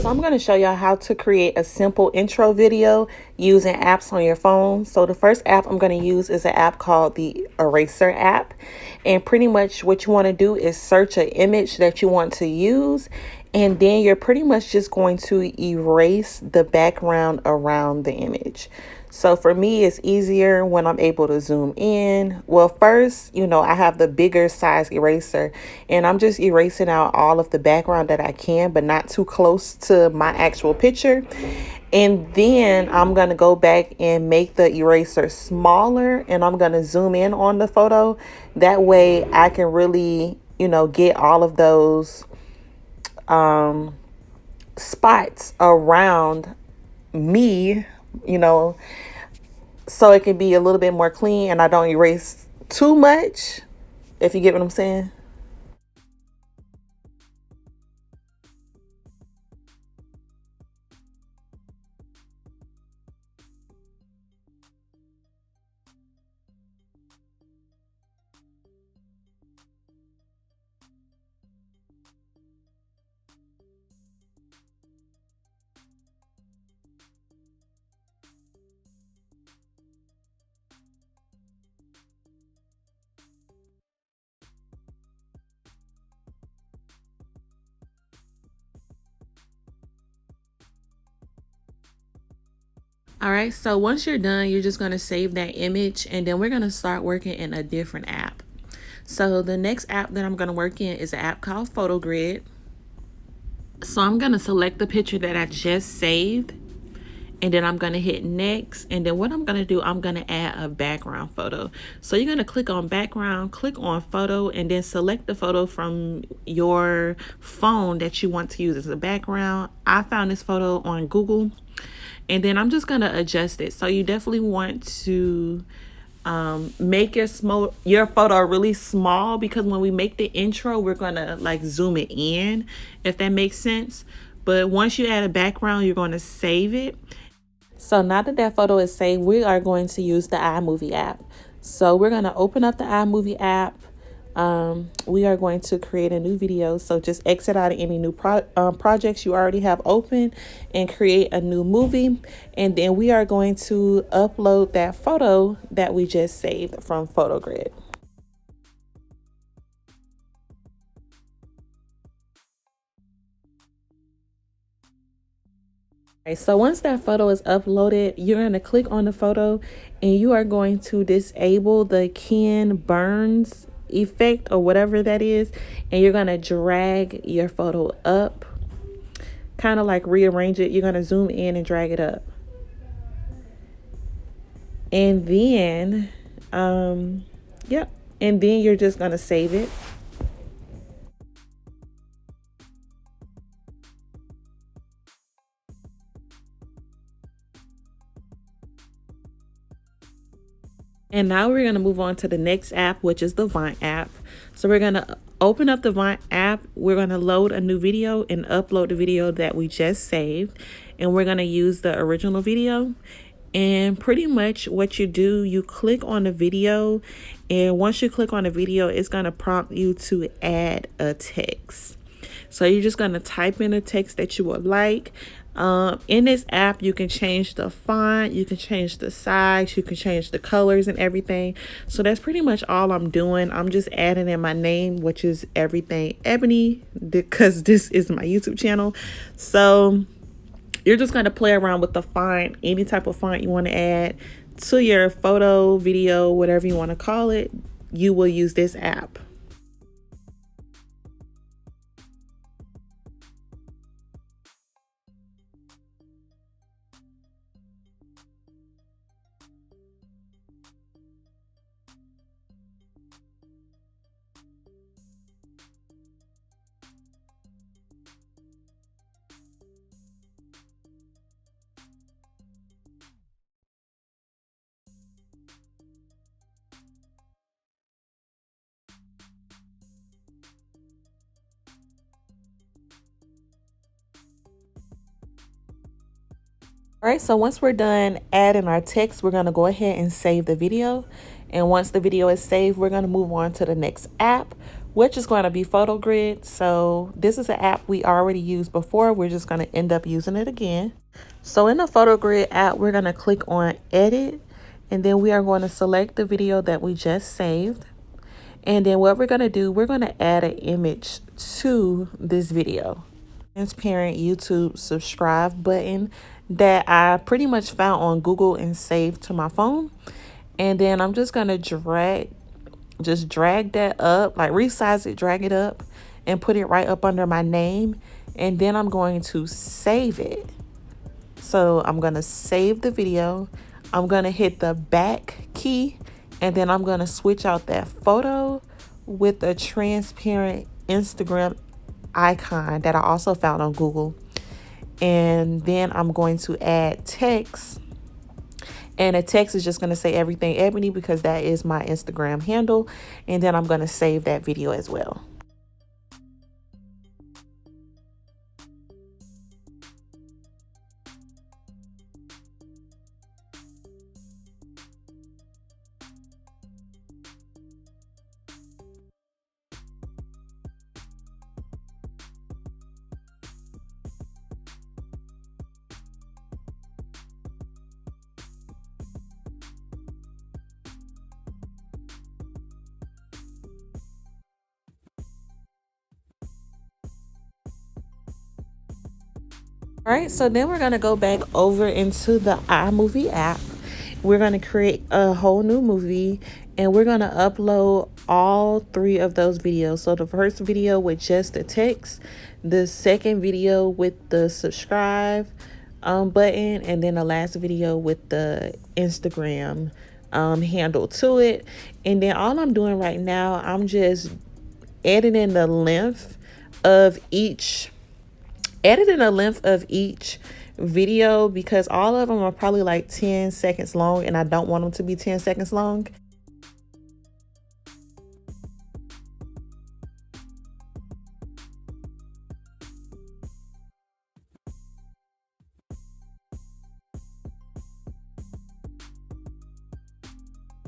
So I'm going to show y'all how to create a simple intro video using apps on your phone. So the first app I'm going to use is an app called the Eraser app. And pretty much what you want to do is search an image that you want to use. And then you're pretty much just going to erase the background around the image. So for me, it's easier when I'm able to zoom in. Well, first, I have the bigger size eraser and I'm just erasing out all of the background that I can, but not too close to my actual picture. And then I'm going to go back and make the eraser smaller and I'm going to zoom in on the photo. That way I can really, get all of those spots around me, so it can be a little bit more clean and I don't erase too much, if you get what I'm saying. All right, so once you're done, you're just going to save that image and then we're going to start working in a different app. So the next app that I'm going to work in is an app called PhotoGrid. So I'm going to select the picture that I just saved and then I'm going to hit next. And then what I'm going to do, I'm going to add a background photo. So you're going to click on background, click on photo, and then select the photo from your phone that you want to use as a background. I found this photo on Google. And then I'm just going to adjust it. So you definitely want to make your photo really small, because when we make the intro, we're going to like zoom it in, if that makes sense. But once you add a background, you're going to save it. So now that that photo is saved, we are going to use the iMovie app. So we're going to open up the iMovie app. We are going to create a new video. So just exit out of any new projects you already have open and create a new movie. And then we are going to upload that photo that we just saved from PhotoGrid. Okay, so once that photo is uploaded, you're going to click on the photo and you are going to disable the Ken Burns effect or whatever that is, and you're going to drag your photo up, kind of like rearrange it. You're going to zoom in and drag it up, and then and then you're just going to save it. And now we're going to move on to the next app, which is the Vine app. So we're going to open up the Vine app. We're going to load a new video and upload the video that we just saved. And we're going to use the original video. And pretty much what you do, you click on the video. And once you click on the video, it's going to prompt you to add a text. So you're just going to type in a text that you would like. In this app, you can change the font, you can change the size, you can change the colors and everything. So that's pretty much all I'm doing. I'm just adding in my name, which is Everything Ebony, because this is my YouTube channel. So you're just going to play around with the font, any type of font you want to add to your photo, video, whatever you want to call it. You will use this app. All right, so once we're done adding our text, we're going to go ahead and save the video. And once the video is saved, we're going to move on to the next app, which is going to be PhotoGrid. So this is an app we already used before. We're just going to end up using it again. So in the PhotoGrid app, we're going to click on Edit, and then we are going to select the video that we just saved. And then what we're going to do, we're going to add an image to this video. Transparent YouTube subscribe button that I pretty much found on Google and saved to my phone. And then I'm just going to drag that up, like resize it, drag it up, and put it right up under my name. And then I'm going to save it. So I'm going to save the video. I'm going to hit the back key, and then I'm going to switch out that photo with a transparent Instagram icon that I also found on Google. And then I'm going to add text. And the text is just going to say everything Ebony, because that is my Instagram handle. And then I'm going to save that video as well. All right, so then we're going to go back over into the iMovie app. We're going to create a whole new movie, and we're going to upload all 3 of those videos. So the first video with just the text, the second video with the subscribe button, and then the last video with the Instagram handle to it. And then all I'm doing right now, I'm just editing the length of each video, because all of them are probably like 10 seconds long, and I don't want them to be 10 seconds long.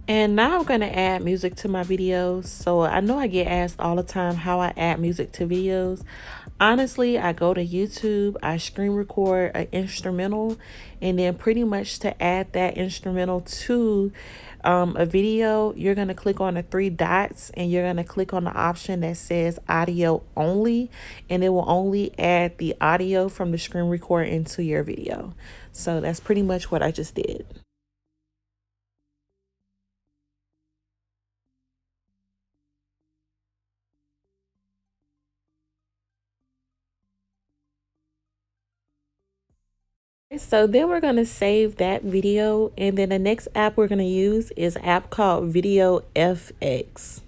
And now I'm going to add music to my videos. So I know I get asked all the time how I add music to videos. Honestly, I go to YouTube, I screen record an instrumental, and then pretty much to add that instrumental to a video, you're going to click on the 3 dots, and you're going to click on the option that says audio only, and it will only add the audio from the screen record into your video. So that's pretty much what I just did. So then we're going to save that video, and then the next app we're going to use is an app called Video FX.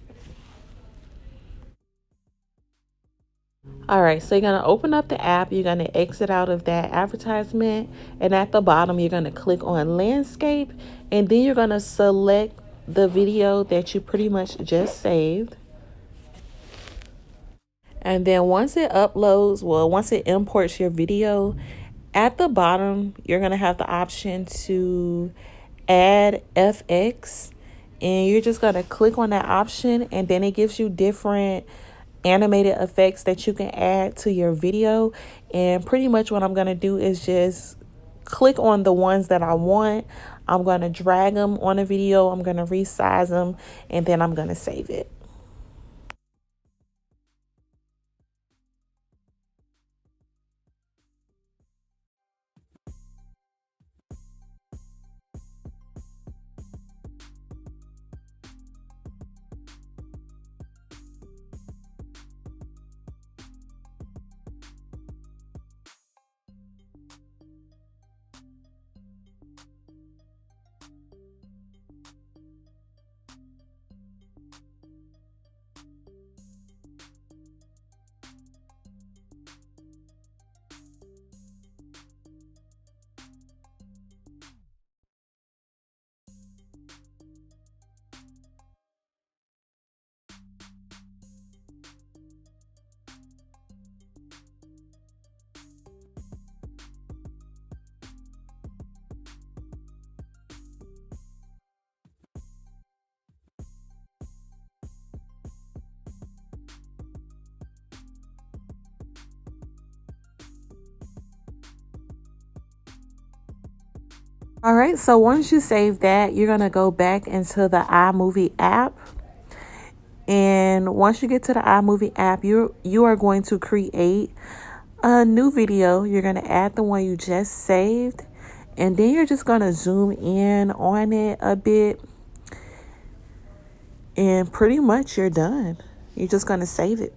All right, so you're going to open up the app, you're going to exit out of that advertisement, and at the bottom you're going to click on landscape, and then you're going to select the video that you pretty much just saved. And then once it uploads, once it imports your video, at the bottom, you're going to have the option to add FX, and you're just going to click on that option, and then it gives you different animated effects that you can add to your video. And pretty much what I'm going to do is just click on the ones that I want. I'm going to drag them on a video. I'm going to resize them, and then I'm going to save it. All right, so once you save that, you're going to go back into the iMovie app. And once you get to the iMovie app, you are going to create a new video. You're going to add the one you just saved, and then you're just going to zoom in on it a bit, and pretty much you're done. You're just going to save it.